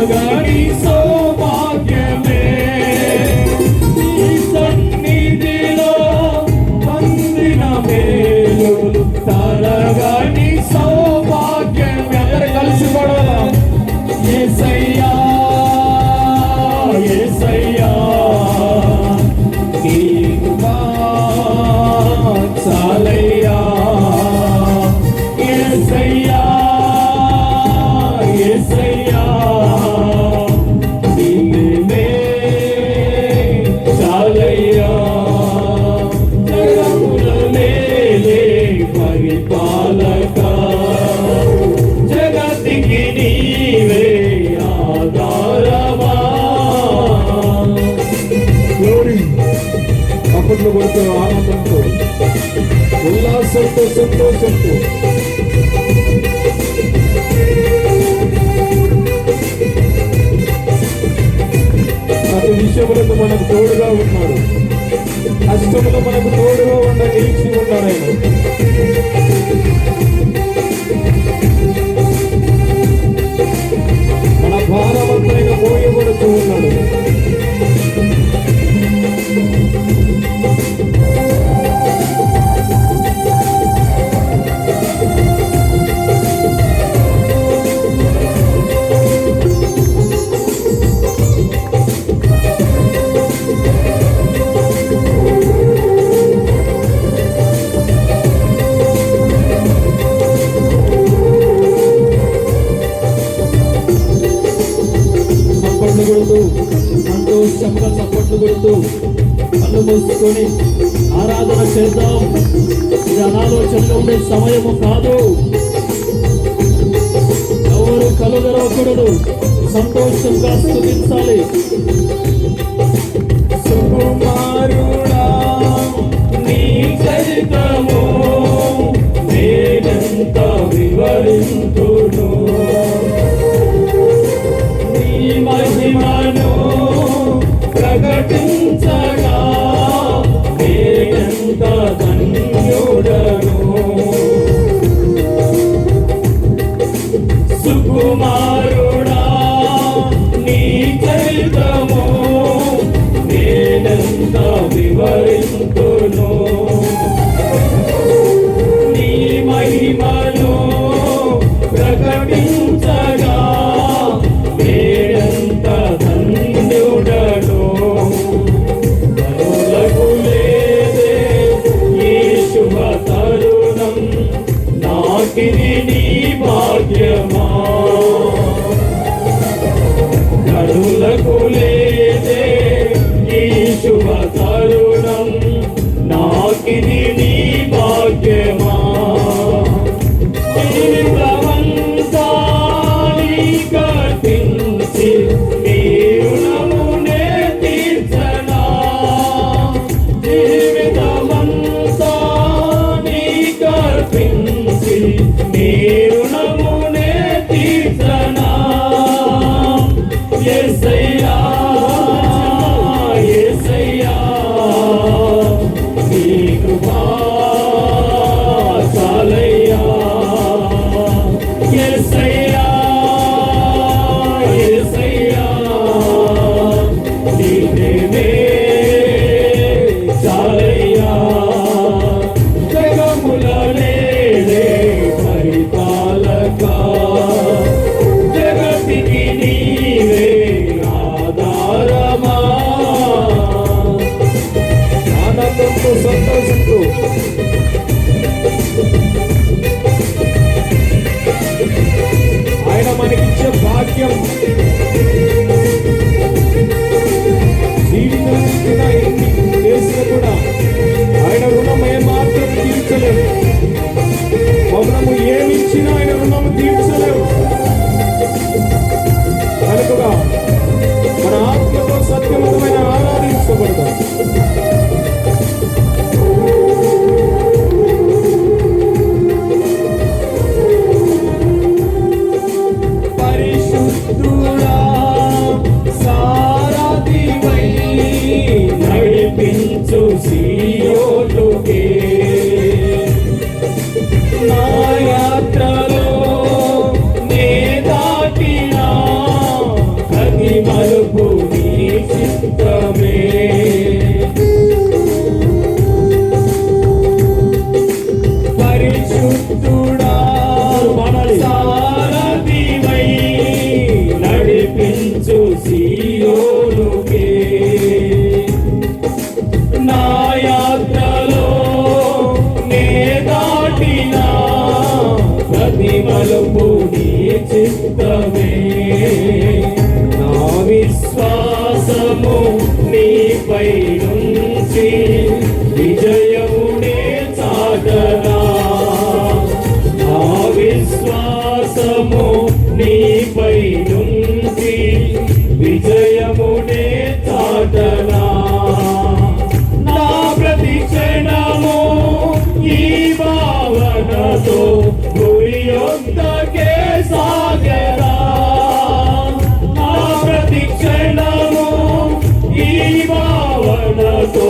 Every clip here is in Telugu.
తరగని సౌభాగ్యమే నీ సన్నిధిలో పొందిన మేలులు తరగని సౌభాగ్యమే. అందరూ కలిసి పడదాం. యేసయ్యా యేసయ్యా నీ కృప చాలయ్యా. యేసయ్యా యేసయ్యా నీవే చాలయ్యా. జగములనే పరిపాలక జగతికి నీవే ఆధారమా. అప్పట్లో కొడుతూ ఆనందంతో ఉల్లాసంతో సంతోషంతో ప్రతి విషయములకు మనకు తోడుగా ఉన్నాడు. కష్టములు మనకు తోడుగా నిలిచి ఉన్నాడు ఆయన. మన భారవంతైన మోయబడుతూ ఉన్నాడు. సంతోషంగా చప్పట్లు కొడుతూ కళ్ళు మూసుకొని ఆరాధన చేద్దాం. ఇది అనాలోచనగా ఉండే సమయము కాదు. ఎవరు కళ్ళు తెరవకూడదు. సంతోషంగా స్తుతించాలి. సుకుమారుడా నీ చరిత్రము నేనెంత వివరింతును. నీ మహిమను ప్రకటించగా నేనెంత ధన్యుడను. సుకుమారుడా నీ చరిత్రము నేనెంత వివరింతును. నీ మహిమను ప్రకటించగా నేనెంత ధన్యుడను. కనులకు లేదే ఈ శుభ తరుణం నాకిది నీ భాగ్యమా. కనులకు లేదే ఈ శుభ తరుణం నాకిది నీ భాగ్యమా. జీవితమంతా కర్పించి నీ రుణమునే తీర్చనా. జీవితమంతా నీ కర్పించి నీ రుణమునే తీర్చనా. యేసయ్యా యేసయ్యా నీ కృపా చాలయ్యా. యేసయ్యా యేసయ్యా నీవే చాలయ్యా. జగములనే పరిపాలక జగతికి నీవే ఆధారమా. ఆనందంతో సంతోషంతో ఆయన మనకిచ్చే భాగ్యం. జీవితం ఎన్ని చేసినా కూడా ఆయన రుణం ఏమాత్రం తీర్చలేము. మనము ఏమిచ్చినా ఆయన రుణము తీర్చలేము. కనుకగా మన ఆత్మతో సత్యవంతమైన ఆరాధించబడతాం. పరిశుద్ధుడా సారథివై నడిపించు సీయోనుకే. నా యాత్రలో నే దాటినా విశ్వాసము నీపై నుంచి విజయమునే చాటనా నా విశ్వాసము నీపై నుంచి విజయమునే చాటనా నా ప్రతి క్షణము ఈ భావనతో గురి యొద్దకే సాగరా నా ప్రతి క్షణము ఈ భావనతో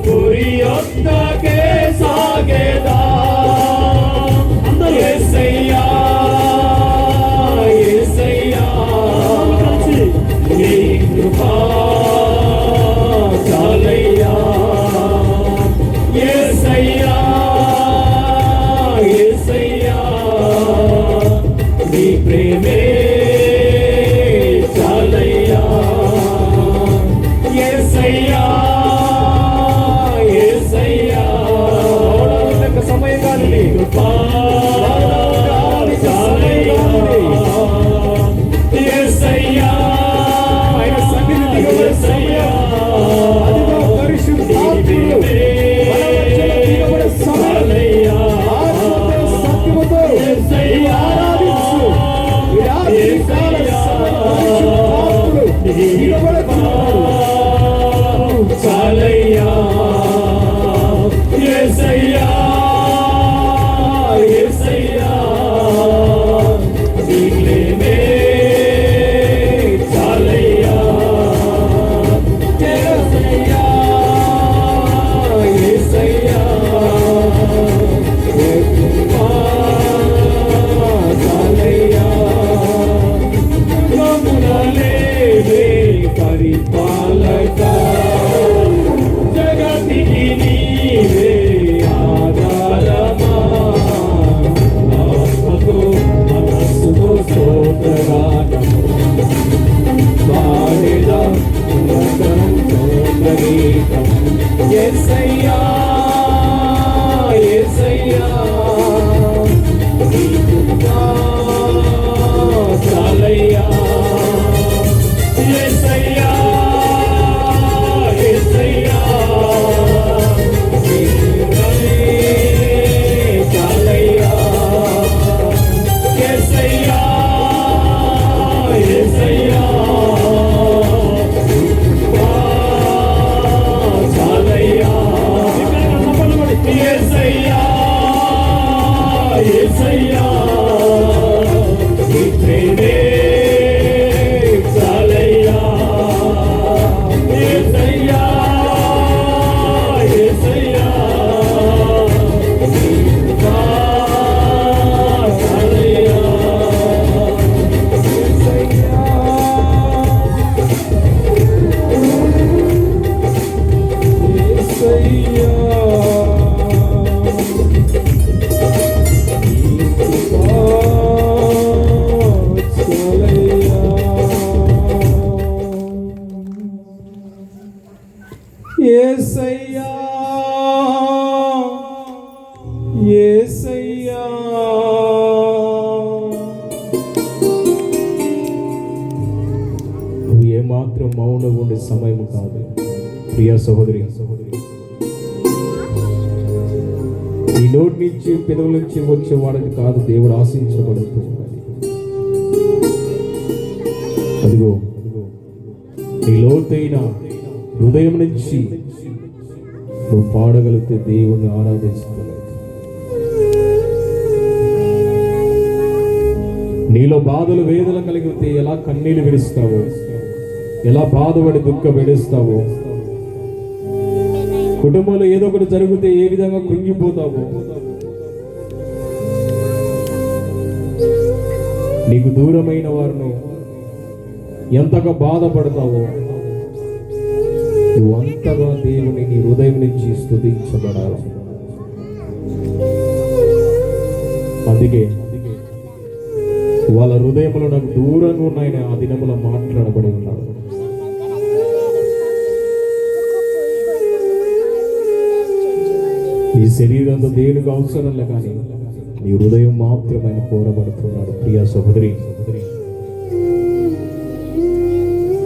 గురి యొద్దకే సాగేదా యేసయ్యా యేసయ్యా నీ కృపా చాలయ్యా యేసయ్యా యేసయ్యా నీ ప్రేమే చాలయ్యా యేసయ్యా యేసయ్యా సమయం కాదు నీ కృపా చాలయ్యా యేసయ్యా ఆయన సన్నిధి దిగబడయ్యా చాలయ్యా యేసయ్యా యేసయ్యా నీ ప్రేమే చాలయ్యా యేసయ్యా యేసయ్యా నీ కృపా చాలయ్యా మమ్ములలేవే పరిపాలక జగతికి నీవే ఆధారమా ఆత్మతో మనస్సుతో స్తోత్రగానం పాడేదా నిరంతరం స్తోత్రగీతం యేసయ్యా యేసయ్యా నీ కృపా చాలయ్యా యేసయ్యా యేసయ్యా నీ ప్రేమే చాలయ్యా యేసయ్యా యేసయ్యా నీ కృపా చాలయ్యా యేసయ్యా యేసయ్యా నీ ప్రేమే చాలయ్యా యేసయ్యా యేసయ్యా నీ కృపా చాలయ్యా యేసయ్యా యేసయ్యా యేసయ్యా యేసయ్యా నువ్వు ఏమాత్రం మౌనంగా ఉండే సమయం కాదు ప్రియ సహోదరి ఈ నోటి నుంచి పెదవుల నుంచి వచ్చేవాడిని కాదు దేవుడు ఆశించబడుతూ అదిగో నీ లోతైన హృదయం నుంచి నువ్వు పాడగలిగితే దేవుణ్ణి ఆరాధిస్తున్నావు. నీలో బాధలు వేదన కలిగితే ఎలా కన్నీళ్ళు విడుస్తావో, ఎలా బాధపడి దుఃఖం విడుస్తావో, కుటుంబంలో ఏదో ఒకటి జరిగితే ఏ విధంగా కృంగిపోతావో, నీకు దూరమైన వారిని ఎంతగా బాధపడతావో, నువ్వు అంతగా దేవుని నీ హృదయం నుంచి స్తుతించబడాలి. అందుకే వాళ్ళ హృదయంలో నాకు దూరంగా ఉన్నాయని ఆ దినములో మాట్లాడబడి ఉన్నాడు. నీ శరీరంతో దేవునికి అవసరంలే, కానీ నీ హృదయం మాత్రమైన కోరబడుతున్నాడు. ప్రియ సహోదరి,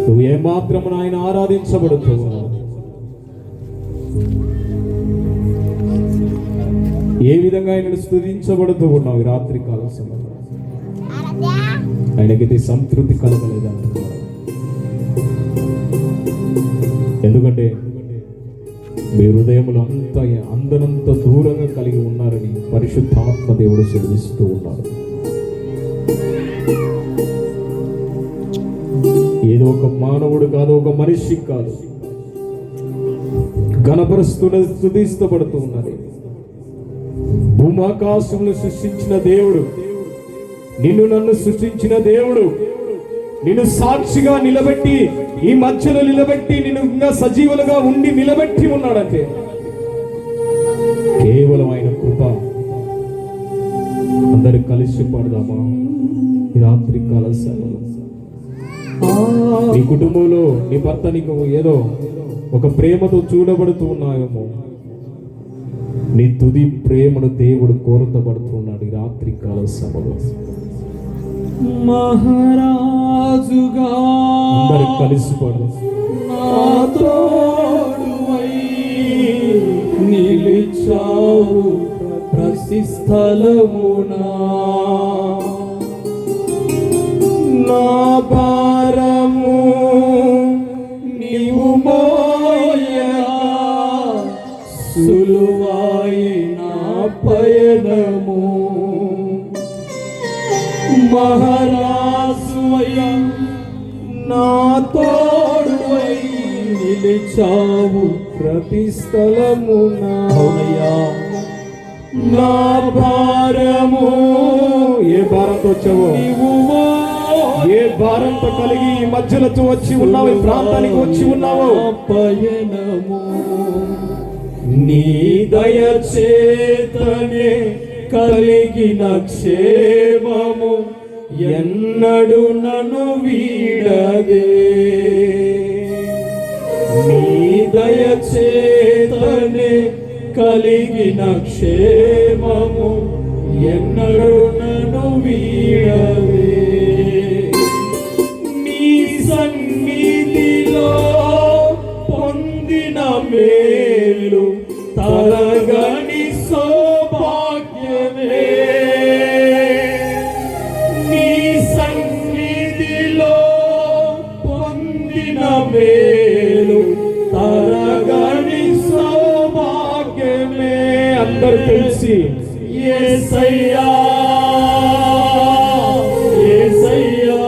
నువ్వు ఏమాత్రం ఆయన ఆరాధించబడుతూ ఉన్నావు, ఏ విధంగా ఆయనను స్తుతించబడుతూ ఉన్నావు ఈ రాత్రి కాల సమయంలో. ఆయనకైతే సంతృప్తి కలగలేదా? ఎందుకంటే మీ హృదయములు అందనంత దూరంగా కలిగి ఉన్నారని పరిశుద్ధాత్మ దేవుడు సెలవిస్తూ ఉన్నారు. ఏదో ఒక మానవుడు కాదు, ఒక మనిషి కాదు, ఘనపరుస్తున్నది, స్తుతిస్తబడుతూ ఉన్నది. భూమాకాశములు సృష్టించిన దేవుడు, నిన్ను నన్ను సృష్టించిన దేవుడు, నిన్ను సాక్షిగా నిలబెట్టి, ఈ మధ్యలో నిలబెట్టి, నిన్ను ఇంకా సజీవులుగా ఉండి నిలబెట్టి ఉన్నాడంటే కేవలం ఆయన కృప. అందరు కలిసి పడదామా ఈ రాత్రి కాల సమయంలో? నీ కుటుంబంలో నీ భర్త నీకు ఏదో ఒక ప్రేమతో చూడబడుతూ ఉన్నాయేమో, నీ తుది ప్రేమను దేవుడు కోరతబడుతున్నాడు ఈ రాత్రి కాల సమయంలో. మహారాజుగా అందరు కలిసి పడదాం. నిలిచావు ప్రతి స్థలమునా, నా భారము నీవు మోయగా, సులువాయిన పయనము. మహారాజువై నా తోడువై నిలిచావు ప్రతి స్థలమునా. అవునయ్యా, నా భారము, ఏ భారంతో వచ్చావో, ఏ భారంతో కలిగి ఈ మధ్యలతో వచ్చి ఉన్నావు, ఈ ప్రాంతానికి వచ్చి ఉన్నావో, పయనము నీ దయచేతనే కలిగిన క్షేమము ఎన్నడు నన్ను వీడదే. నీ దయచేతనే కలిగిన క్షేమము ఎన్నడు నన్ను వీడదే. నీ సన్నిధిలో పొందిన మేలు తరగని సౌభాగ్యమే. నీ సన్నిధిలో పొందిన మేలు తరగని సౌభాగ్యమే. అందరు తెలిసి యేసయ్యా, యేసయ్యా,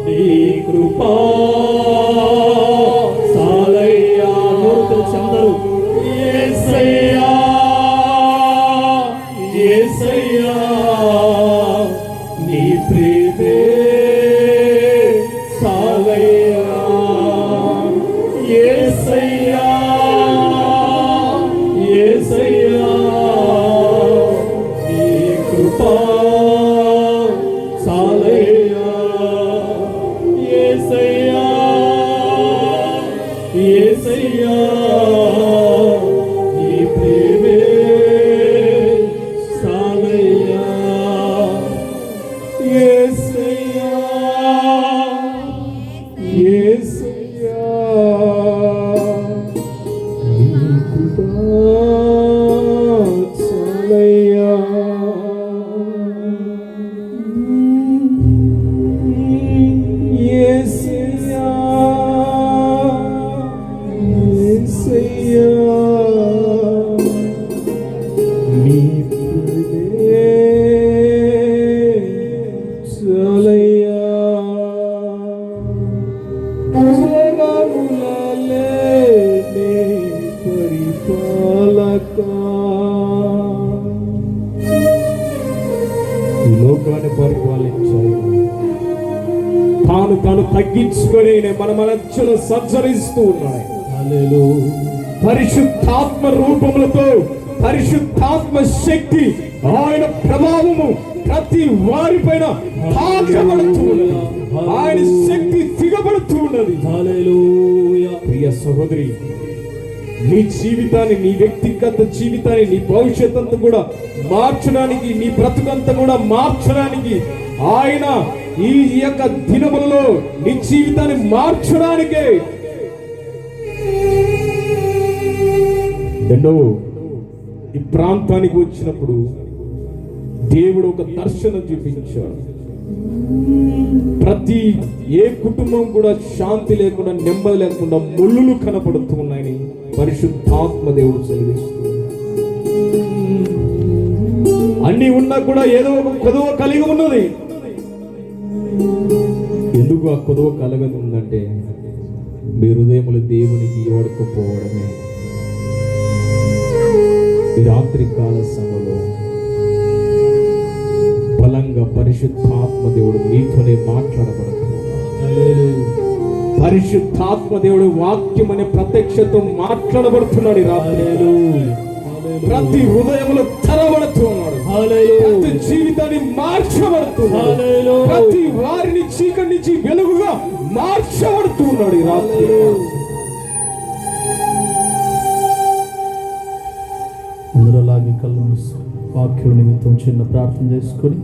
నీ కృపా సాలయ్యా. నోరు తెరిచి అందరూ యేసయ్యా, యేసయ్యా, నీ ప్రేమే సాలయ్యా. యేసయ్యా, యేసయ్యా, నీ కృపా సాలయ్యా. యేసయ్యా, యేసయ్యా, నీ ప్రేమే సాలయ్యా. యేసయ్యా, యేసయ్యా, నీ కృపా సాలయ్యా. యేసయ్యా, యేసయ్యా, నీ ప్రేమే సాలయ్యా. జగములలేని పరిపాలకా, ఈ లోకాన్ని పరిపాలించాలి. తాను తగ్గించుకొని మన మధ్యలో సంచరిస్తూ ఉన్నాడు. హల్లెలూయా. పరిశుద్ధాత్మ రూపములతో, పరిశుద్ధాత్మ శక్తి, ఆయన ప్రభావము ప్రతి వారిపైన తాకబడుతూ ఉన్నది. ఆయన శక్తి దిగబడుతూ ఉన్నది. హల్లెలూయా. ప్రియ సహోదరి, నీ జీవితాన్ని, నీ వ్యక్తిగత జీవితాన్ని, నీ భవిష్యత్ అంతా కూడా మార్చడానికి, నీ బ్రతుకంతా కూడా మార్చడానికి, ఆయన ఈ యొక్క దినములలో నీ జీవితాన్ని మార్చడానికే ఎన్నో ఈ ప్రాంతానికి వచ్చినప్పుడు దేవుడు ఒక దర్శనం చూపించాడు. ప్రతి ఏ కుటుంబం కూడా శాంతి లేకుండా, నెమ్మది లేకుండా ముళ్ళులు కనపడుతూ ఉన్నాయని పరిశుద్ధాత్మ దేవుడు సెలవిస్తున్నాడు. అన్ని ఉన్నా కూడా ఏదో ఒక కొదవ కలిగి ఉన్నది. ఎందుకు ఆ కొదవ కలగదు ఉందంటే మీ హృదయములు దేవునికి ఇవ్వకపోవడమే. ఈ రాత్రి కాల సమయంలో బలంగా పరిశుద్ధాత్మ దేవుడు మీతోనే మాట్లాడబడుతున్నాడు. పరిశుద్ధాత్మ దేవుడు వాక్యం అనే ప్రత్యక్షతో మాట్లాడబడుతున్నాడు. ఈ రాత్రి ప్రతి హృదయంలో తెరబడుతున్నాడు. ప్రతి జీవితాన్ని మార్చబడుతున్నాడు. ప్రతి వారిని చీకటి నుంచి వెలుగుగా మార్చబడుతున్నాడు. ఈ రాత్రి అందరూ అలాగే కళ్ళు మూసి వాక్యం నిమిత్తం చిన్న ప్రార్థన చేసుకొని